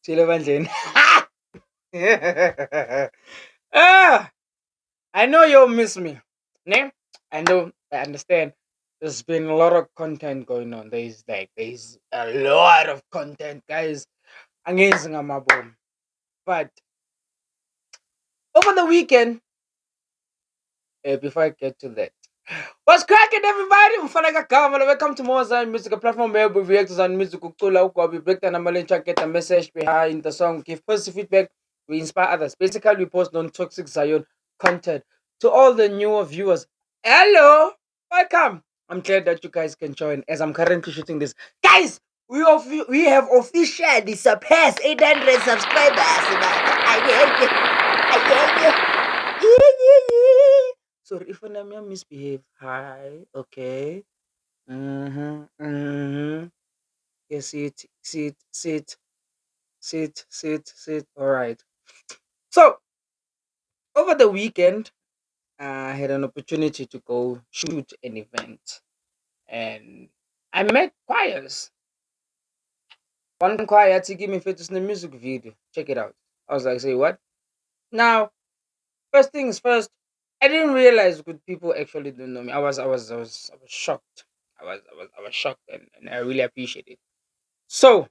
Chile bandleni. Ah, I know you'll miss me. Ne? I know, I understand. There's been a lot of content going on. There's a lot of content, guys. Amazing on my bone. But over the weekend, before I get to that. What's cracking, everybody? Mfanaka Kamala. Welcome to Mozart Music Platform where we react on music. We break down and get the message behind the song, give positive feedback, we inspire others. Basically, we post non-toxic Zion content. To all the newer viewers, hello, welcome. I'm glad that you guys can join as I'm currently shooting this. Guys, we have officially surpassed 800 subscribers. Sorry if I misbehave. Hi, okay. Mm-hmm. Yeah, sit. All right. So over the weekend, I had an opportunity to go shoot an event, and I met choirs. One choir to give me fetus in the music video. Check it out. I was like, say what? Now, first things first. I didn't realize good people actually don't know me. I was shocked. I was shocked, and I really appreciate it. So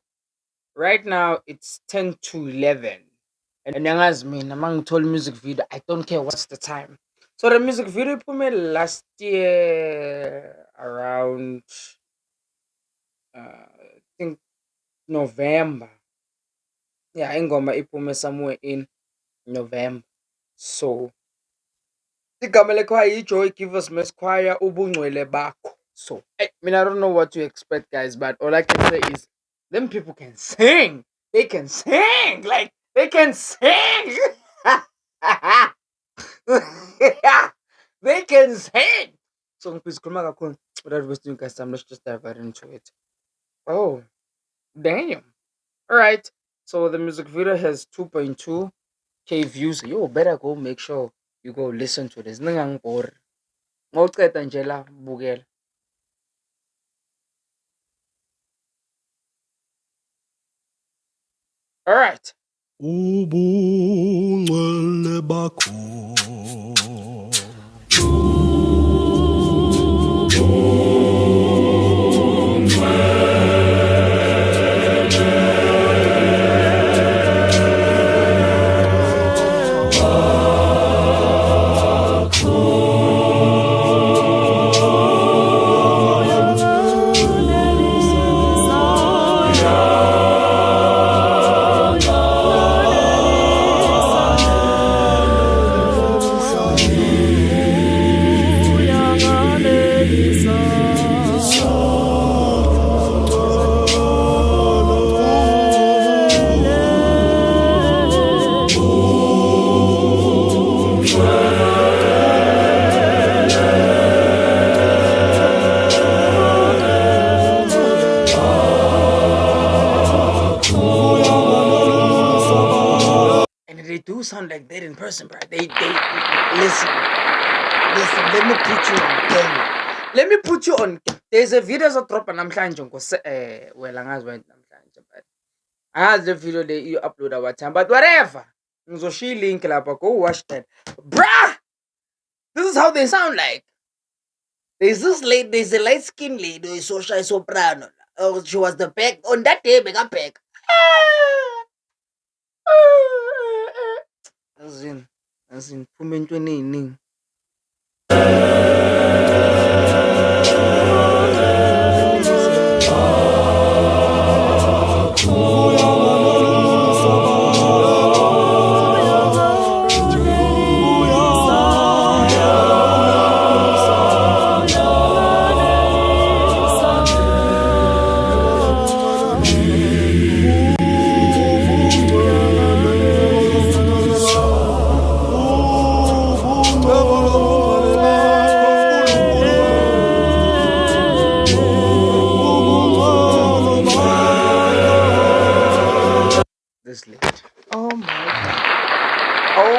right now it's 10 to 11. And young as me, among told music video, I don't care what's the time. So the music video put me last year around I think November. Yeah, ingoma iphume somewhere in November. So igama lekhwaya iJoy Givers Mass Choir ubungcwele bakho. So I don't know what to expect, guys, but all I can say is them people can sing. They can sing. Like they can sing. They can sing. So please come back without wasting guys time. Let's just dive right into it. Oh, damn. Alright. So the music video has 2.2K views. You better go make sure you go listen to this. Ningangibhori. Mawuceda nje la bukela. Alright. ubungcwele bakho And they do sound like that in person, bro. They listen. Listen, let me put you on game. Let me put you on. There's a video azodropha namhlanje well angazi wena namhlanje, but angazi the video le you upload our time, but whatever. Ngizoshiya link lapha, go watch that. Bruh! This is how they sound like. There's a light skinned lady who is so shy soprano. Oh, she was the back on that day, mega back. As in, phume entweni eyiningi. This late. Oh my god.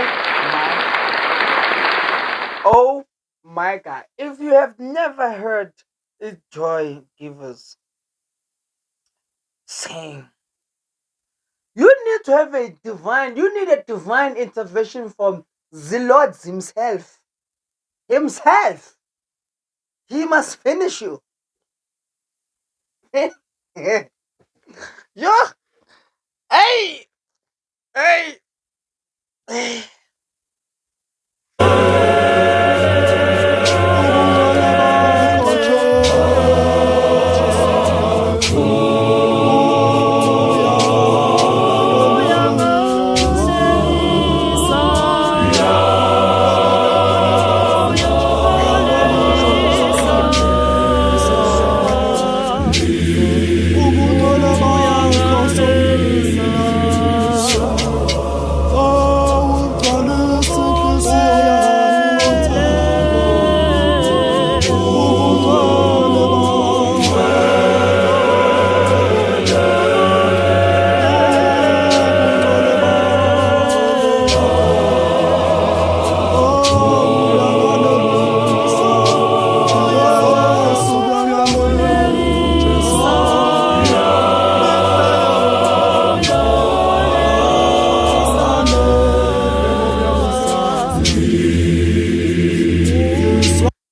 Oh my god. If you have never heard the Joy Givers sing, you need to have you need a divine intervention from the Lord himself. Himself. He must finish you. Yo, hey, hey, hey.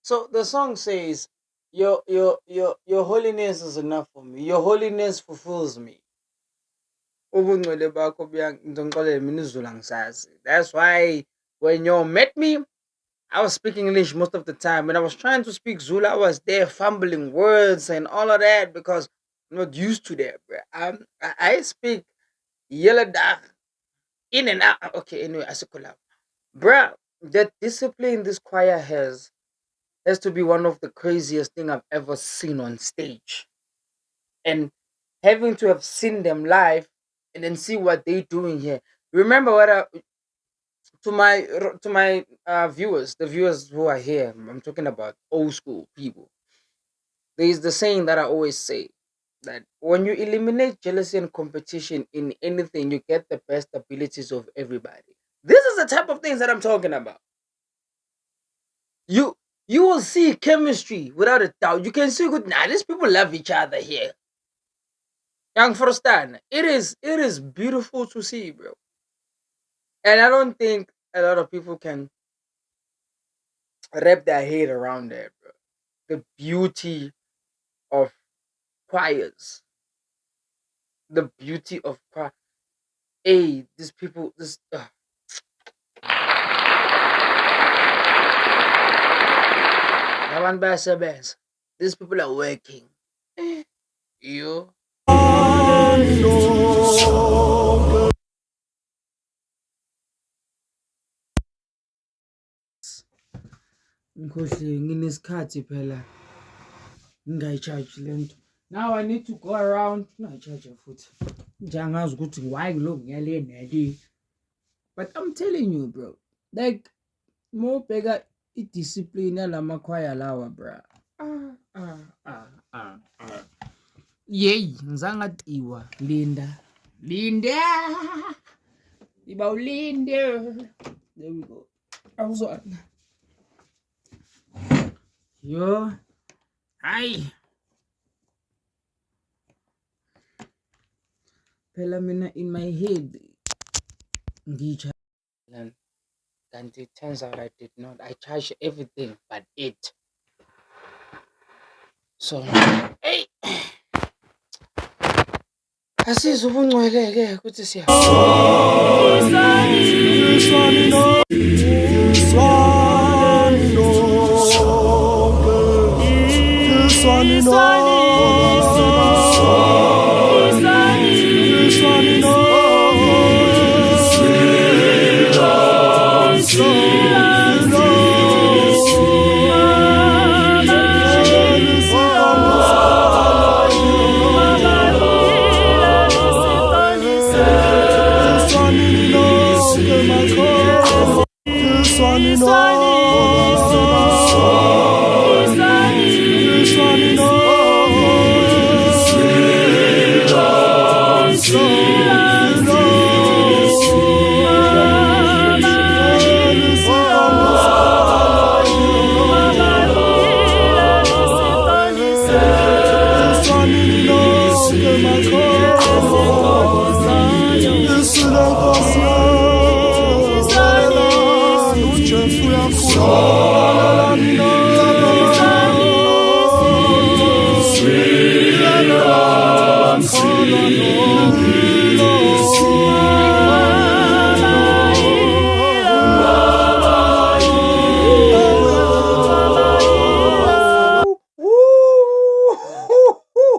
So the song says, your holiness is enough for me. Your holiness fulfills me. Ubungcwele bakho ngizongixolela mina isiZulu angisazi. That's why when you met me, I was speaking English most of the time. When I was trying to speak Zulu, I was there fumbling words and all of that because I'm not used to that, bro. I speak yellow dark in and out. Okay, anyway, I said collab. Bro, the discipline this choir has to be one of the craziest thing I've ever seen on stage. And having to have seen them live and then see what they're doing here. Remember what to my viewers, the viewers who are here, I'm talking about old school people. There is the saying that I always say that when you eliminate jealousy and competition in anything, you get the best abilities of everybody. This is the type of things that I'm talking about. You you will see chemistry without a doubt. You can see good. Nah, these people love each other here. Young Forstan, it is beautiful to see, bro. And I don't think a lot of people can wrap their head around that, bro. The beauty of choirs, the beauty of choir. Hey, these people, Yaban Basa Bass. These people are working. You. Ngikhohle nginesikhathi phela ngingayicharge lento. Now I need to go around ngingayicharge futhi. Njengazi ukuthi why ngilokhu ngiyale nale. But I'm telling you, bro. Like more bigger discipline yalamakhwaya lawa, bro. Yey, ngizangaqiwa Linda. Linda. Iba ulinde. There we go. Awuzwana. Yo. Hayi. Phela mina in my head ngicharge and it turns out I did not. I charged everything but it. So, hey. Asizwe ubungcwele-ke ukuthi siya.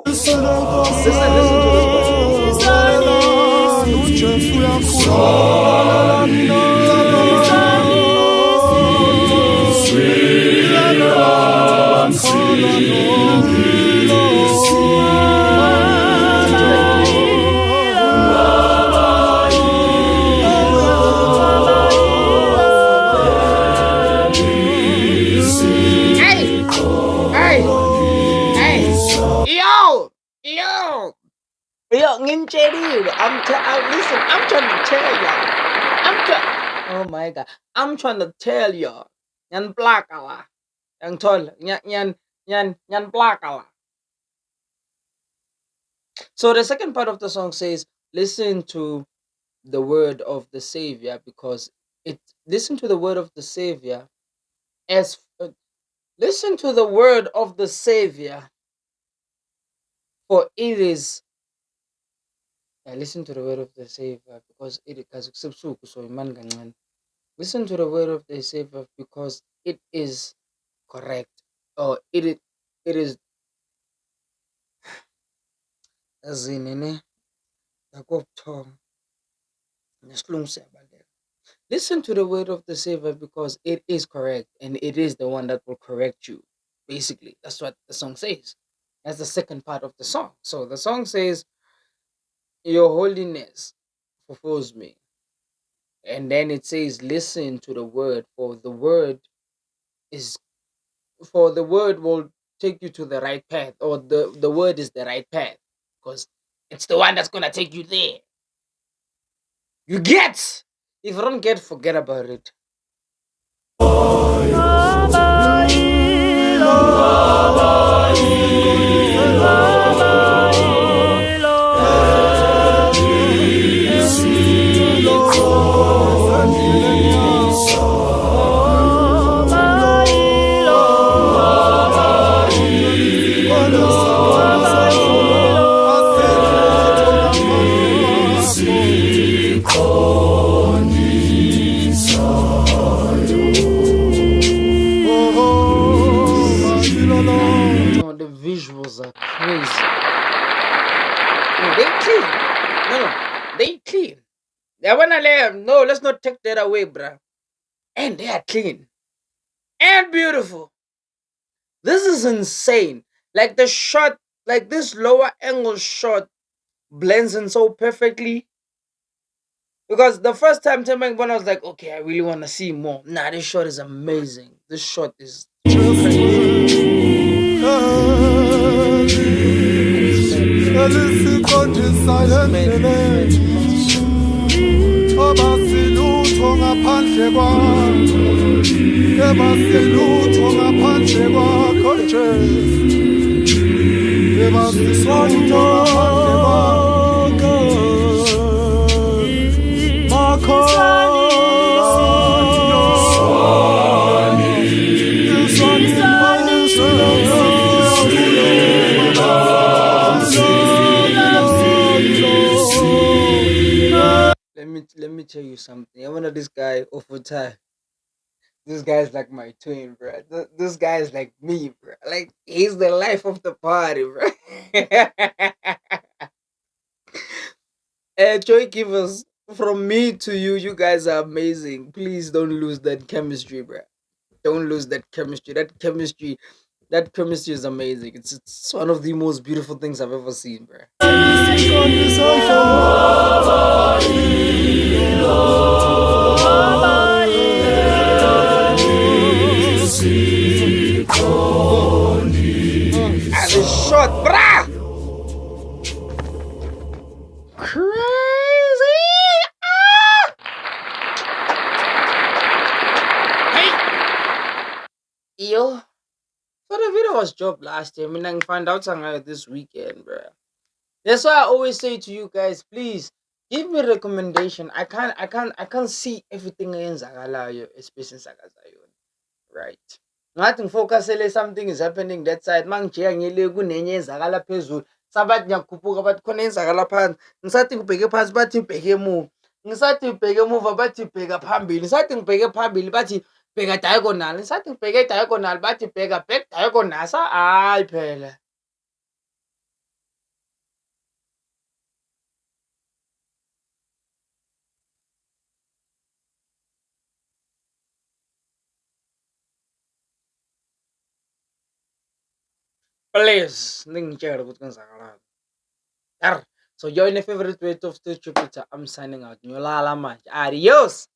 Listen to this part. Listen to that Hey! Hey! Hey! Yo! Yo! Yo, ngintshelile. Listen, I'm trying to tell y'all. Oh my god. I'm trying to tell y'all. Yan plaka la. Yang tol. Yan plaka la. So the second part of the song says, listen to the word of the Savior, because it listen to the word of the Savior as listen to the word of the Savior, for it is listen to the word of the Savior because it is so iman kancane. Listen to the word of the Savior because it is correct, or it is azini ne yakobuthongo nesilungu siyabaleka. Listen to the word of the Savior because it is correct and it is the one that will correct you. Basically, that's what the song says. That's the second part of the song. So the song says, Your holiness fulfills me. And then it says, Listen to the word, is for the word will take you to the right path, or the word is the right path, because it's the one that's gonna take you there. You get? If you don't get, forget about it. No, the visuals are crazy. No, they clean. No, they clean. They wanna let no, let's not take that away, bruh. And they are clean and beautiful. This is insane. Like the shot, like this lower angle shot blends in so perfectly. Because the first time Tim when I was like, okay, I really want to see more. Nah, this shot is amazing. This shot is let me tell you something. I'm one of this guy over time. This guy's like my twin, bro. This guy is like me, bro. Like he's the life of the party, bro. Joy Givers, from me to you, you guys are amazing. Please don't lose that chemistry, bro. Don't lose that chemistry. That chemistry is amazing. It's one of the most beautiful things I've ever seen, bro. As a shot, brah! Crazy! Hey! Yo. So the video was dropped last year. I mean, I can find out something this weekend, bro. That's why I always say to you guys, please give me recommendation. I can't see everything eyenzakalayo especially Sakazayon. Right. Ngathi ngifocusele something is happening that side. Mangijika ngile kunenye ezakala phezulu. sabathi ngiyakhuphuka bathi khona enzakala phansi, ngisathi ngibheke phansi bathi bheke emuva, ngisathi ngibheke emuva bathi bheka phambili, ngisathi ngibheke phambili bathi bheka diagonal, ngisathi ngibheke diagonal bathi bheka back diagonal. Hhayi phela. Please ningitshele ukuthi kwenzakalani. Yar. So, your favorite way of Stitch Jupiter. I'm signing out. Nyolala manje. Adios.